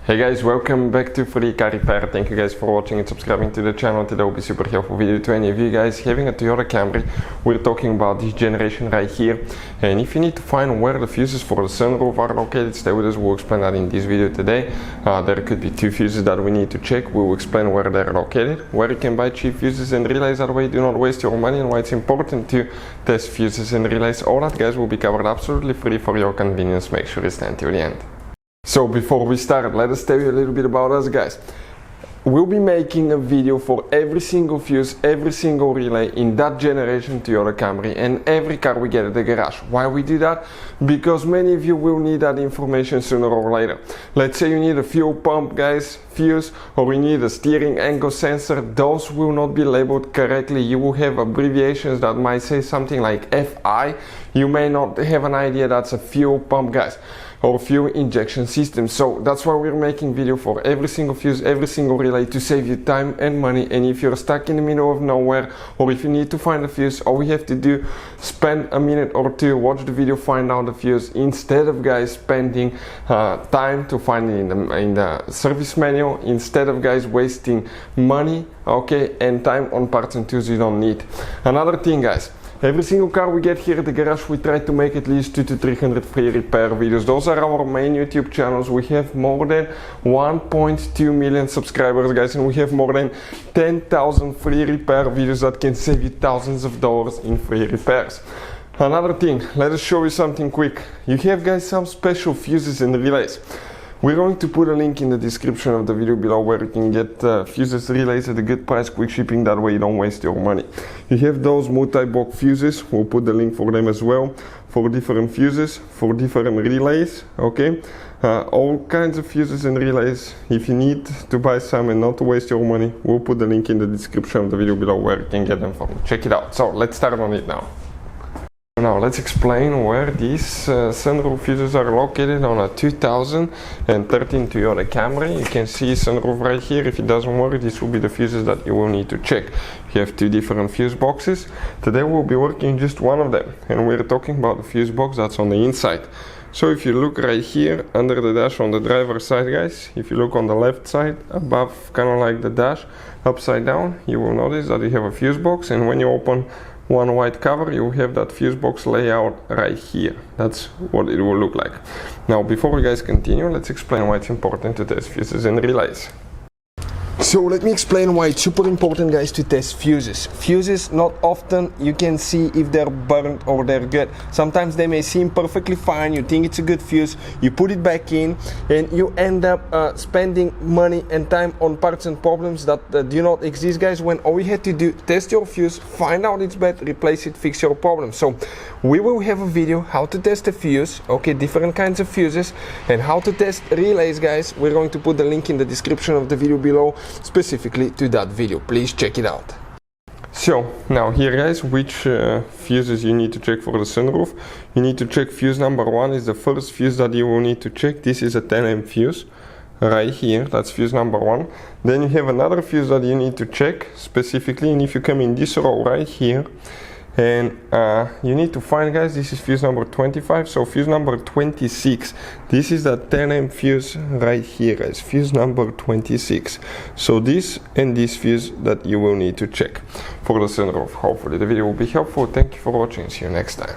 Hey guys, welcome back to Free Car Repair. Thank you guys for watching and subscribing to the channel. Today will be super helpful video to any of you guys having a Toyota Camry. We're talking about this generation right here, and if you need to find where the fuses for the sunroof are located, stay with us. We'll explain that in this video today. There could be two fuses that we need to check. We will explain where they're located, where you can buy cheap fuses and relays, that way you do not waste your money, and why it's important to test fuses and relays. All that guys will be covered absolutely free for your convenience. Make sure you stand till the end. So before we start, let us tell you a little bit about us guys. We'll be making a video for every single fuse, every single relay in that generation Toyota Camry and every car we get at the garage. Why we do that? Because many of you will need that information sooner or later. Let's say you need a fuel pump guys, fuse, or you need a steering angle sensor. Those will not be labeled correctly. You will have abbreviations that might say something like FI. You may not have an idea that's a fuel pump guys, or fuel injection system. So that's why we're making video for every single fuse, every single relay, to save you time and money. And if you're stuck in the middle of nowhere, or if you need to find a fuse, all we have to do, spend a minute or two, watch the video, find out the fuse, instead of guys spending time to find it in the service manual, instead of guys wasting money, okay, and time on parts and tools you don't need. Another thing guys, every single car we get here at the garage, we try to make at least 200 to 300 free repair videos. Those are our main YouTube channels. We have more than 1.2 million subscribers guys, and we have more than 10,000 free repair videos that can save you thousands of dollars in free repairs. Another thing, let us show you something quick. You have guys some special fuses and relays. We're going to put a link in the description of the video below where you can get fuses, relays at a good price, quick shipping, that way you don't waste your money. You have those multi-block fuses, we'll put the link for them as well, for different fuses, for different relays, okay? All kinds of fuses and relays. If you need to buy some and not to waste your money, we'll put the link in the description of the video below where you can get them from. Check it out. So let's start on it now. Now let's explain where these sunroof fuses are located on a 2013 Toyota Camry. You can see sunroof right here. If it doesn't work, this will be the fuses that you will need to check. You have two different fuse boxes. Today we'll be working just one of them, and we're talking about the fuse box that's on the inside. So if you look right here under the dash on the driver's side guys, if you look on the left side above, kind of like the dash upside down, you will notice that you have a fuse box, and when you open one white cover, you have that fuse box layout right here. That's what it will look like. Now before we guys continue, let's explain why it's important to test fuses and relays. So let me explain why it's super important guys to test fuses. Fuses, not often you can see if they're burnt or they're good. Sometimes they may seem perfectly fine, you think it's a good fuse, you put it back in, and you end up spending money and time on parts and problems that do not exist guys, when all you had to do, test your fuse, find out it's bad, replace it, fix your problem. So we will have a video how to test a fuse, okay, different kinds of fuses, and how to test relays guys. We're going to put the link in the description of the video below, specifically to that video. Please check it out. So now here guys, which fuses you need to check for the sunroof. You need to check fuse number 1 is the first fuse that you will need to check. This is a 10 amp fuse right here, that's fuse number 1. Then you have another fuse that you need to check specifically, and if you come in this row right here, and you need to find guys, this is fuse number 25, so fuse number 26, this is that 10 amp fuse right here guys, fuse number 26. So this and this fuse that you will need to check for the sunroof. Hopefully the video will be helpful. Thank you for watching, see you next time.